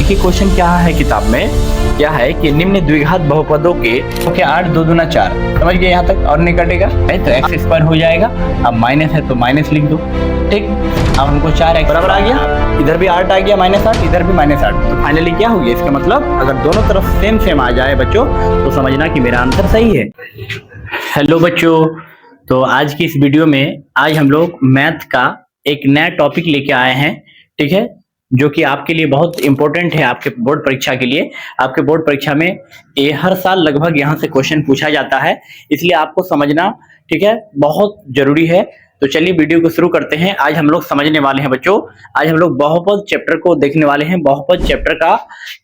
देखिए क्वेश्चन क्या है किताब में, क्या है कि निम्न द्विघात बहुपदों के 8 2 दूना 4, समझ गए यहाँ तक, और नहीं कटेगा है तो एक्स स्क्वायर हो जाएगा। अब माइनस है तो माइनस लिख दो, ठीक। अब हमको 4x बराबर आ गया, इधर भी 8 आ गया -8, इधर भी -8, तो फाइनली क्या हो गया इसका मतलब, अगर दोनों तरफ सेम आ जाए बच्चों तो समझना कि मेरा आंसर सही है। हेलो बच्चों, तो आज की इस वीडियो में आज हम लोग मैथ का एक नया टॉपिक लेके आए हैं, ठीक है, जो कि आपके लिए बहुत इंपॉर्टेंट है आपके बोर्ड परीक्षा के लिए। आपके बोर्ड परीक्षा में ये हर साल लगभग यहाँ से क्वेश्चन पूछा जाता है, इसलिए आपको समझना, ठीक है, बहुत जरूरी है। तो चलिए वीडियो को शुरू करते हैं। आज हम लोग समझने वाले हैं बच्चों, आज हम लोग बहुपद चैप्टर को देखने वाले हैं, बहुपद चैप्टर का,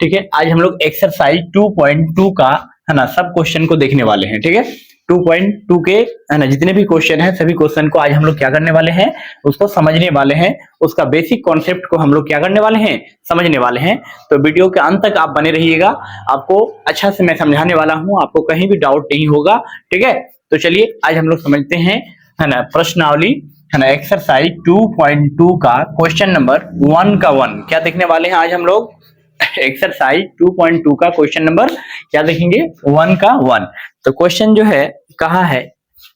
ठीक है। आज हम लोग एक्सरसाइज 2.2 का है ना सब क्वेश्चन को देखने वाले हैं, ठीक है। 2.2 के है ना जितने भी क्वेश्चन हैं सभी क्वेश्चन को आज हम लोग क्या करने वाले हैं, उसको समझने वाले हैं, उसका बेसिक कॉन्सेप्ट को हम लोग क्या करने वाले हैं, समझने वाले हैं। तो वीडियो के अंत तक आप बने रहिएगा, आपको अच्छा से मैं समझाने वाला हूं, आपको कहीं भी डाउट नहीं होगा, ठीक है। तो चलिए आज हम लोग समझते हैं, है ना, प्रश्नावली, है ना, एक्सरसाइज 2.2 का क्वेश्चन नंबर 1 का 1 क्या देखने वाले हैं आज हम लोग। एक्सरसाइज 2.2 का क्वेश्चन नंबर क्या देखेंगे, 1 का 1। तो क्वेश्चन जो है कहा है,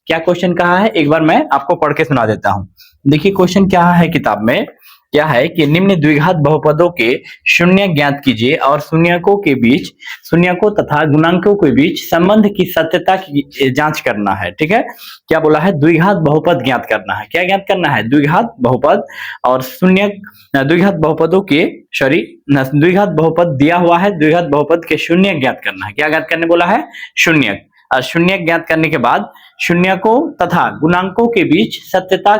क्या क्वेश्चन कहा है, एक बार मैं आपको पढ़ के सुना देता हूं। देखिए क्वेश्चन क्या है किताब में, क्या है कि निम्न द्विघात बहुपदों के शून्य ज्ञात कीजिए और शून्यकों के बीच, शून्यकों तथा गुणांकों के बीच संबंध की सत्यता की जांच करना है, ठीक है। क्या बोला है, द्विघात बहुपद ज्ञात करना है। क्या ज्ञात करना है, द्विघात बहुपद और द्विघात बहुपदों के द्विघात बहुपद दिया हुआ है, द्विघात बहुपद के शून्य ज्ञात करना है। क्या ज्ञात करने बोला है, शून्य। और शून्य ज्ञात करने के बाद शून्यकों तथा गुणांकों के बीच सत्यता,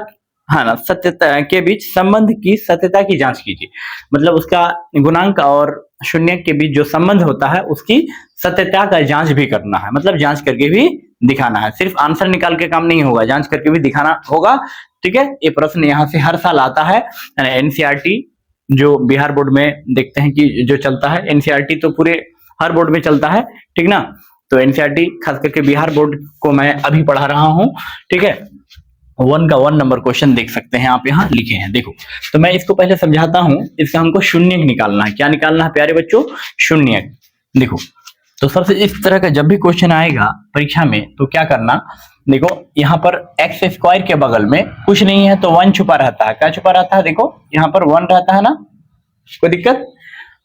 हाँ ना, सत्यता के बीच संबंध की सत्यता की जांच कीजिए। मतलब उसका गुणांक और शून्य के बीच जो संबंध होता है उसकी सत्यता का जांच भी करना है, मतलब जांच करके भी दिखाना है। सिर्फ आंसर निकाल के काम नहीं होगा, जांच करके भी दिखाना होगा, ठीक है। ये प्रश्न यहाँ से हर साल आता है। एनसीईआरटी जो बिहार बोर्ड में देखते हैं कि जो चलता है, एनसीईआरटी तो पूरे हर बोर्ड में चलता है, ठीक ना। तो एनसीईआरटी खास करके बिहार बोर्ड को मैं अभी पढ़ा रहा हूँ, ठीक है। 1 का 1 नंबर क्वेश्चन देख सकते हैं आप, यहाँ लिखे हैं, देखो। तो मैं इसको पहले समझाता हूँ, इसका हमको शून्य निकालना है। क्या निकालना है प्यारे बच्चों, शून्य। देखो तो सबसे इस तरह का जब भी क्वेश्चन आएगा परीक्षा में तो क्या करना, देखो यहाँ पर एक्स स्क्वायर के बगल में कुछ नहीं है तो 1 छुपा रहता है। क्या छुपा रहता है, देखो यहाँ पर 1 रहता है ना, कोई दिक्कत।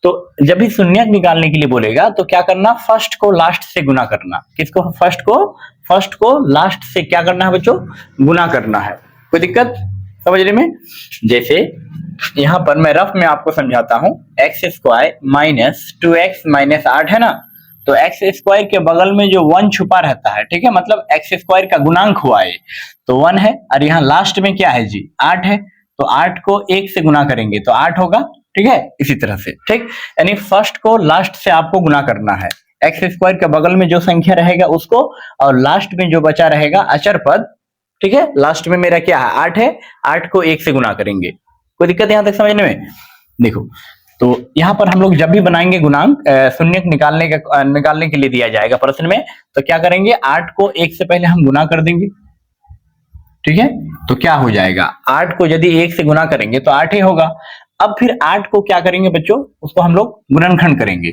तो जब भी शून्य निकालने के लिए बोलेगा तो क्या करना, फर्स्ट को लास्ट से गुना करना। किसको, फर्स्ट को लास्ट से क्या करना है बच्चों, गुना करना है। कोई दिक्कत समझने में। जैसे यहाँ पर मैं रफ में आपको समझाता हूँ, एक्स स्क्वायर -2x - 8 है ना, तो एक्स स्क्वायर के बगल में जो 1 छुपा रहता है, ठीक है, मतलब एक्स स्क्वायर का गुणांक हुआ है तो 1 है, और यहाँ लास्ट में क्या है जी, 8 है, तो 8 को 1 से गुना करेंगे तो 8 होगा, ठीक है। इसी तरह से, ठीक, यानी फर्स्ट को लास्ट से आपको गुना करना है। एक्स स्क्वायर के बगल में जो संख्या रहेगा उसको, और लास्ट में जो बचा रहेगा अचर पद, ठीक है, लास्ट में मेरा क्या है, 8 है, 8 को 1 से गुना करेंगे। कोई दिक्कत यहां तक समझने में। देखो तो यहाँ पर हम लोग जब भी बनाएंगे गुणांक, शून्य निकालने के लिए दिया जाएगा प्रश्न में, तो क्या करेंगे, 8 को 1 से पहले हम गुना कर देंगे, ठीक है। तो क्या हो जाएगा, 8 को यदि 1 से गुना करेंगे तो 8 ही होगा। अब फिर 8 को क्या करेंगे बच्चों, उसको हम लोग गुणनखंड करेंगे।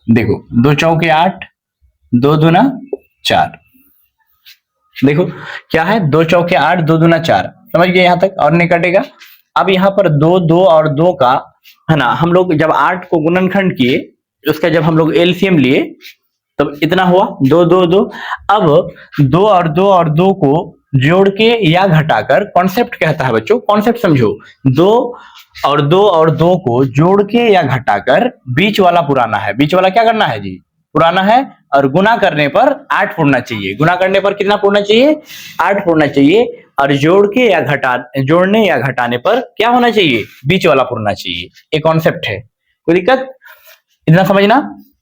देखो 2 चौके 8, 2 दूना 4, देखो क्या है, 2 चौके 8, 2 दूना 4, समझ गए यहाँ तक, और नहीं कटेगा। अब यहाँ पर 2 2 और 2 का, है ना, हम लोग जब 8 को गुणनखंड किए, उसका जब हम लोग एलसीएम लिए तब इतना हुआ 2 2 2। अब 2 और 2 और 2 को जोड़ के या घटाकर, कॉन्सेप्ट कहता है बच्चों, कॉन्सेप्ट समझो, 2 और 2 और 2 को जोड़ के या घटाकर बीच वाला पुराना है, बीच वाला क्या करना है जी, पुराना है, और गुना करने पर 8 पूर्णा चाहिए। गुना करने पर कितना पूर्णा चाहिए, 8 पूर्णा चाहिए, और जोड़ने या घटाने पर क्या होना चाहिए, बीच वाला पूर्णा चाहिए। एक कॉन्सेप्ट है, कोई दिक्कत, इतना समझना।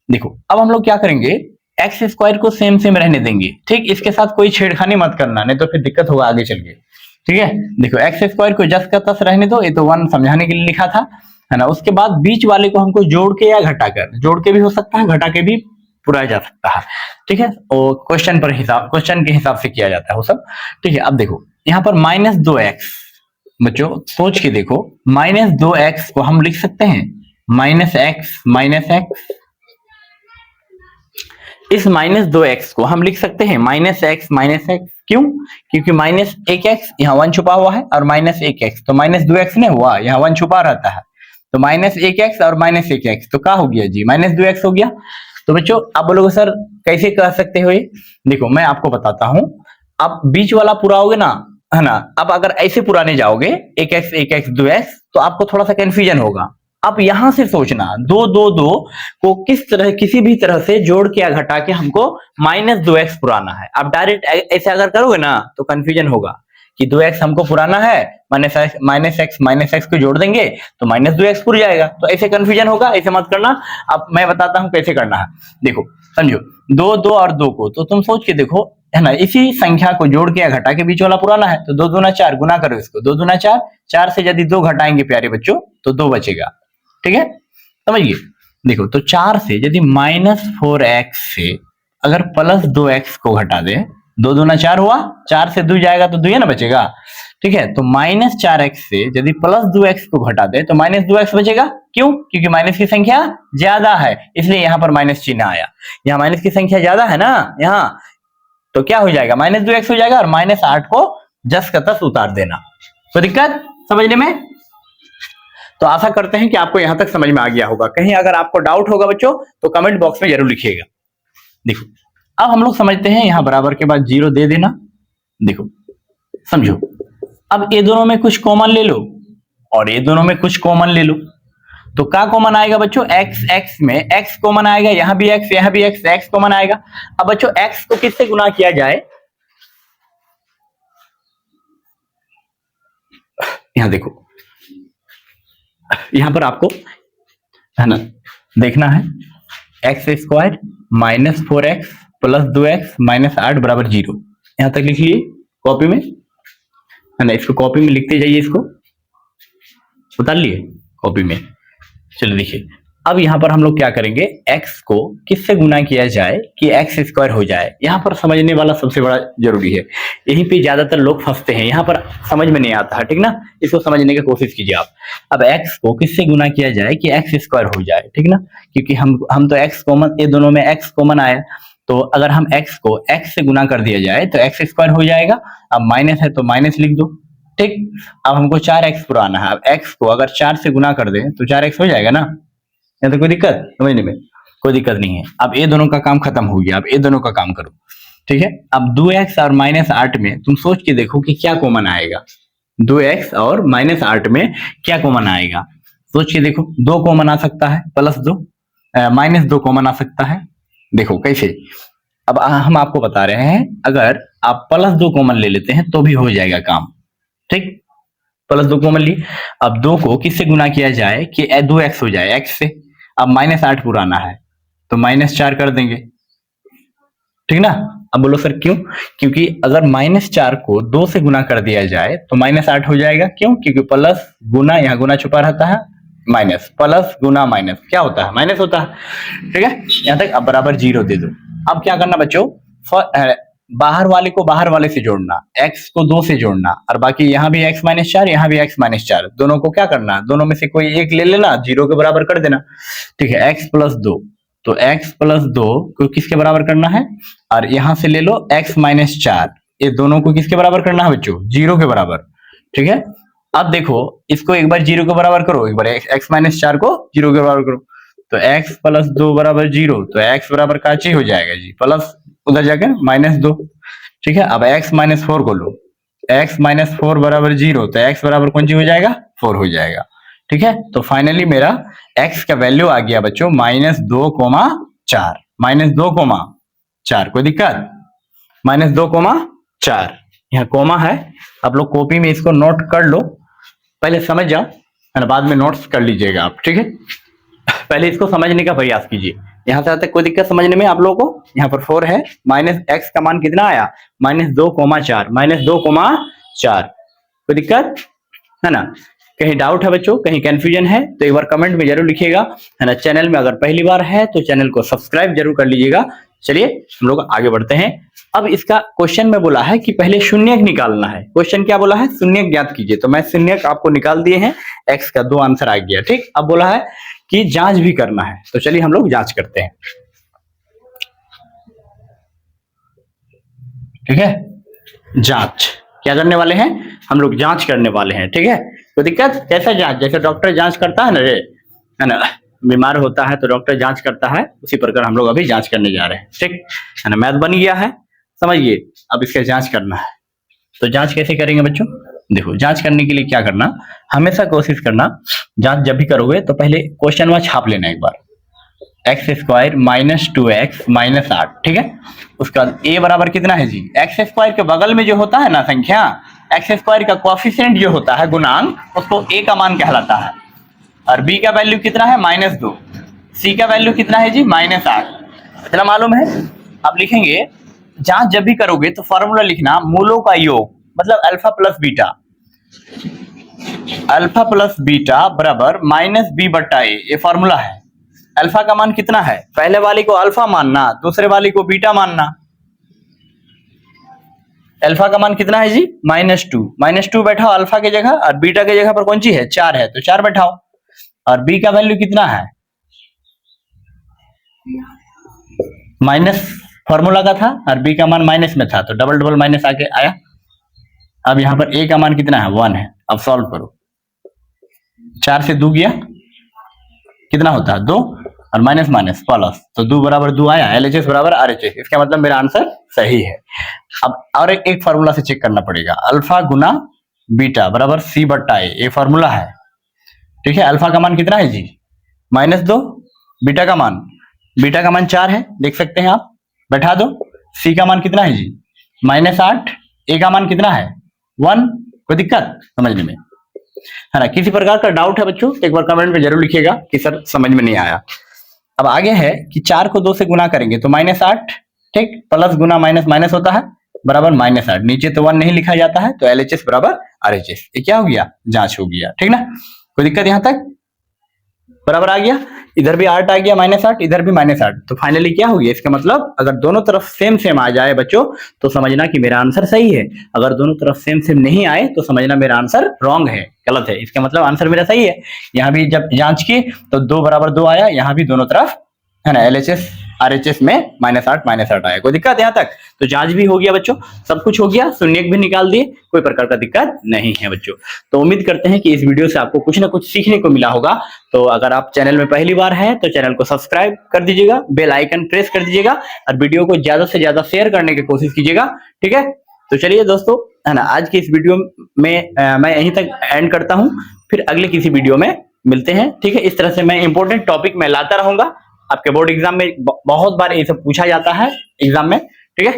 देखो अब हम लोग क्या करेंगे, एक्स स्क्वायर को सेम रहने देंगे, ठीक, इसके साथ कोई छेड़खानी मत करना, नहीं तो फिर दिक्कत होगा आगे चल के, ठीक है। देखो एक्स स्क्वायर को जस का तस रहने दो, ये तो 1 समझाने के लिए लिखा था, है ना। उसके बाद बीच वाले को हमको जोड़ के या घटाकर, जोड़ के भी हो सकता है, घटा के भी पूरा जा सकता है, ठीक है। और क्वेश्चन के हिसाब से किया जाता है वो सब, ठीक है। अब देखो यहाँ पर -2x, बच्चों सोच के देखो, -2x को हम लिख सकते हैं माइनस एक्स, इस माइनस 2x को हम लिख सकते हैं माइनस एक्स, क्यों? क्योंकि माइनस एक एक्स यहाँ 1 छुपा हुआ है और माइनस एक एक्स, तो माइनस 2x नहीं हुआ, यहाँ 1 छुपा रहता है, तो माइनस एक एक्स और माइनस एक एक्स, तो क्या हो गया जी? माइनस 2x हो गया। तो बच्चों आप बोलोगे सर कैसे कह सकते हो ये? देखो मैं आपको बताता हूं, आप बीच वाला पुराओगे ना, है ना? अब अगर ऐसे पुराने जाओगे एक एक्स 2x, तो आपको थोड़ा सा कंफ्यूजन होगा। आप यहां से सोचना दो को किस तरह, किसी भी तरह से जोड़ के या घटा के हमको माइनस 2x पुराना है। आप डायरेक्ट ऐसे अगर करोगे ना तो कंफ्यूजन होगा कि 2x हमको पुराना है, माइनस एक्स को जोड़ देंगे तो माइनस 2x पुर जाएगा, तो ऐसे कंफ्यूजन होगा, ऐसे मत करना। अब मैं बताता हूं कैसे करना है। देखो समझो, दो और दो को तो तुम सोच के देखो, है ना? इसी संख्या को जोड़ के या घटा के बीच वाला पुराना है, तो 2 दूना 4, गुना करो इसको, 2 दूना 4, 4 से यदि 2 घटाएंगे प्यारे बच्चों तो 2 बचेगा, ठीक है? समझिए, देखो तो 4 से यदि माइनस 4x से अगर प्लस 2x को घटा दे, 2 दूना 4 हुआ, 4 से 2 जाएगा तो 2 ना बचेगा, ठीक है? तो माइनस 4x से यदि प्लस 2x को घटा दे तो माइनस 2x बचेगा, क्यों? क्योंकि माइनस की संख्या ज्यादा है, इसलिए यहाँ पर माइनस चिन्ह आया। यहाँ माइनस की संख्या ज्यादा है ना यहाँ, तो क्या हो जाएगा? माइनस 2x हो जाएगा, और माइनस 8 को जस का तस उतार देना। कोई दिक्कत समझने में? तो आशा करते हैं कि आपको यहां तक समझ में आ गया होगा। कहीं अगर आपको डाउट होगा बच्चों तो कमेंट बॉक्स में जरूर लिखिएगा। देखो अब हम लोग समझते हैं, यहां बराबर के बाद 0 दे देना। देखो समझो, अब ये दोनों में कुछ कॉमन ले लो और ये दोनों में कुछ कॉमन ले लो, तो क्या कॉमन आएगा बच्चों? x में x कॉमन आएगा, यहां भी x, यहां भी x कॉमन आएगा। अब बच्चों x को किससे गुना किया जाए? यहां देखो, यहां पर आपको, है ना, देखना है x square minus 4x plus 2x minus 8 बराबर 0। यहां तक लिख लिए कॉपी में, है ना? इसको कॉपी में लिखते जाइए, इसको उतार लिए कॉपी में। चलो देखिए, अब यहां पर हम लोग क्या करेंगे, x को किससे गुना किया जाए कि एक्स स्क्वायर हो जाए। यहां पर समझने वाला सबसे बड़ा जरूरी है, यहीं पे ज्यादातर लोग फंसते हैं, यहां पर समझ में नहीं आता है, ठीक ना? इसको समझने की कोशिश कीजिए आप। अब x को किससे गुना किया जाए कि एक्स स्क्वायर हो जाए, ठीक ना? क्योंकि हम तो x कॉमन, ये दोनों में x कॉमन आया, तो अगर हम x को x से गुना कर दिया जाए तो एक्स स्क्वायर हो जाएगा। अब माइनस है तो माइनस लिख दो, ठीक? अब हमको 4x पुराना है, अब x को अगर 4 से गुना कर दे तो 4x हो जाएगा ना? या तो कोई दिक्कत समझने में? कोई दिक्कत नहीं है। अब ये दोनों का काम खत्म हो गया, अब ये दोनों का काम करो, ठीक है? अब 2x और माइनस 8 में तुम सोच के देखो कि क्या कॉमन आएगा। 2x और माइनस 8 में क्या कॉमन आएगा, सोच के देखो। 2 कॉमन आ सकता है, प्लस 2 माइनस 2 कॉमन आ सकता है। देखो कैसे, अब हम आपको बता रहे हैं, अगर आप प्लस 2 कॉमन ले लेते हैं तो भी हो जाएगा काम, ठीक? प्लस 2 कॉमन ली। अब 2 को किससे गुना किया जाए कि 2x हो जाए, x से। अब माइनस 8 पुराना है तो माइनस 4 कर देंगे, ठीक ना? अब बोलो सर क्यों? क्योंकि अगर माइनस 4 को 2 से गुना कर दिया जाए तो माइनस 8 हो जाएगा, क्यों? क्योंकि प्लस गुना, यहाँ गुना छुपा रहता है, माइनस, प्लस गुना माइनस क्या होता है? माइनस होता है, ठीक है? यहां तक। अब बराबर 0 दे दो। अब क्या करना बच्चों, बाहर वाले को बाहर वाले से जोड़ना, x को 2 से जोड़ना, और बाकी यहाँ भी x माइनस 4, यहाँ भी x माइनस 4, दोनों को क्या करना, दोनों में से कोई एक ले लेना, 0 के बराबर कर देना, ठीक है? x प्लस 2, तो x प्लस 2 को किसके बराबर करना है? और यहां से ले लो x माइनस 4, ये दोनों को किसके बराबर करना है बच्चों? 0 के बराबर, ठीक है? अब देखो इसको एक बार 0 के बराबर करो, एक बार x माइनस 4 को 0 के बराबर करो, तो x प्लस 2 बराबर 0, तो x बराबर काची हो जाएगा जी, प्लस उधर जाकर माइनस 2, ठीक है? अब x माइनस 4 को लो, x माइनस 4 बराबर 0, तो x बराबर कौन सी हो जाएगा? 4 हो जाएगा, ठीक है? तो फाइनली मेरा x का वैल्यू आ गया बच्चों -2,4, -2,4। कोई दिक्कत? -2,4, यहाँ कोमा है, आप लोग कॉपी में इसको नोट कर लो, पहले समझ जाओ, है ना? बाद में नोट्स कर लीजिएगा आप, ठीक है? पहले इसको समझने का प्रयास कीजिए। यहां से तक कोई दिक्कत समझने में आप लोगों को? यहाँ पर 4 है, माइनस x का मान कितना आया? -2,4, -2,4। कोई दिक्कत है ना? कहीं डाउट है बच्चों, कहीं कंफ्यूजन है तो एक बार कमेंट में जरूर लिखिएगा, है ना? चैनल में अगर पहली बार है तो चैनल को सब्सक्राइब जरूर कर लीजिएगा। चलिए हम लोग आगे बढ़ते हैं। अब इसका क्वेश्चन में बोला है कि पहले शून्यक निकालना है। क्वेश्चन क्या बोला है? शून्यक ज्ञात कीजिए, तो मैं शून्यक आपको निकाल दिए हैं, x का 2 आंसर आ गया, ठीक? अब बोला है कि जांच भी करना है। तो चलिए हम लोग जांच करते हैं, ठीक है। जांच क्या करने वाले हैं हम लोग, जांच करने वाले हैं, ठीक है। तो दिक्कत कैसा जांच, जैसे डॉक्टर जांच करता है ना रे, है ना, बीमार होता है तो डॉक्टर जांच करता है, उसी प्रकार हम लोग अभी जांच करने जा रहे हैं, ठीक है ना। मैथ बन गया है, समझिए। अब इसका जांच करना है, तो जांच कैसे करेंगे बच्चों, देखो जांच करने के लिए क्या करना, हमेशा कोशिश करना, जांच जब भी करोगे तो पहले क्वेश्चन वहां छाप लेना एक बार, X square minus 2x minus 8, ठीक है। उसका a बराबर कितना है जी, एक्स स्क्वायर के बगल में जो होता है ना संख्या, एक्स स्क्वायर का कोएफिशिएंट जो होता है गुणांक, उसको a का मान कहलाता है। और b का वैल्यू कितना है -2, c का वैल्यू कितना है जी -8, चला मालूम है। अब लिखेंगे, जांच जब भी करोगे तो फॉर्मूला लिखना, मूलों का योग मतलब alpha plus beta, alpha plus beta बराबर -b/a, ये फॉर्मूला है। अल्फा का मान कितना है, पहले वाली को अल्फा मानना, दूसरे वाली को बीटा मानना। अल्फा का मान कितना है जी -2 बैठाओ अल्फा की जगह, और बीटा की जगह पर कौन सी है 4 है, तो 4 बैठाओ। और बी का वैल्यू कितना है, माइनस फॉर्मूला का था और बी का मान माइनस में था, तो डबल डबल माइनस आके आया। अब यहां पर ए का मान कितना है 1 है। अब सॉल्व करो, 4 से 2 गया, कितना होता है 2, और माइनस माइनस प्लस, तो 2 बराबर 2 आया, LHS बराबर RHS, इसका मतलब मेरा आंसर सही है। अब और एक फार्मूला से चेक करना पड़ेगा, अल्फा गुना बीटा बराबर C/A, ये फार्मूला है, ठीक है। अल्फा का मान कितना है जी -2, बीटा का मान 4 है, देख सकते हैं आप, बैठा दो। C का मान कितना है जी -8, ए का मान कितना है 1, कोई दिक्कत समझने में, है ना। किसी प्रकार का डाउट है बच्चों तो एक बार कमेंट में जरूर लिखिएगा कि सर समझ में नहीं आया। अब आगे है कि 4 को 2 से गुना करेंगे तो -8, ठीक, प्लस गुना माइनस माइनस होता है बराबर -8, नीचे तो 1 नहीं लिखा जाता है, तो LHS बराबर RHS, ये क्या हो गया, जांच हो गया, ठीक ना। कोई दिक्कत यहां तक, बराबर आ गया, इधर भी 8 आ गया -8, इधर भी -8, तो फाइनली क्या हो गया, इसका मतलब अगर दोनों तरफ सेम सेम आ जाए बच्चों तो समझना कि मेरा आंसर सही है, अगर दोनों तरफ सेम सेम नहीं आए तो समझना मेरा आंसर रॉन्ग है, गलत है, इसका मतलब आंसर मेरा सही है। यहाँ भी जब जांच की तो 2 बराबर 2 आया, यहाँ भी दोनों तरफ, है ना, LHS RHS में -8 आया, कोई दिक्कत यहाँ तक, तो जांच भी हो गया बच्चों, सब कुछ हो गया, शून्यक भी निकाल दिए, कोई प्रकार का दिक्कत नहीं है बच्चों। तो उम्मीद करते हैं कि इस वीडियो से आपको कुछ ना कुछ सीखने को मिला होगा। तो अगर आप चैनल में पहली बार हैं तो चैनल को सब्सक्राइब कर दीजिएगा, बेल आइकन प्रेस कर दीजिएगा, और वीडियो को ज्यादा से ज्यादा शेयर करने की कोशिश कीजिएगा, ठीक है। तो चलिए दोस्तों, है ना, आज की इस वीडियो में मैं यहीं तक एंड करता हूं, फिर अगले किसी वीडियो में मिलते हैं, ठीक है। इस तरह से मैं इंपॉर्टेंट टॉपिक में लाता रहूंगा, आपके बोर्ड एग्जाम में बहुत बार ये सब पूछा जाता है एग्जाम में, ठीक है।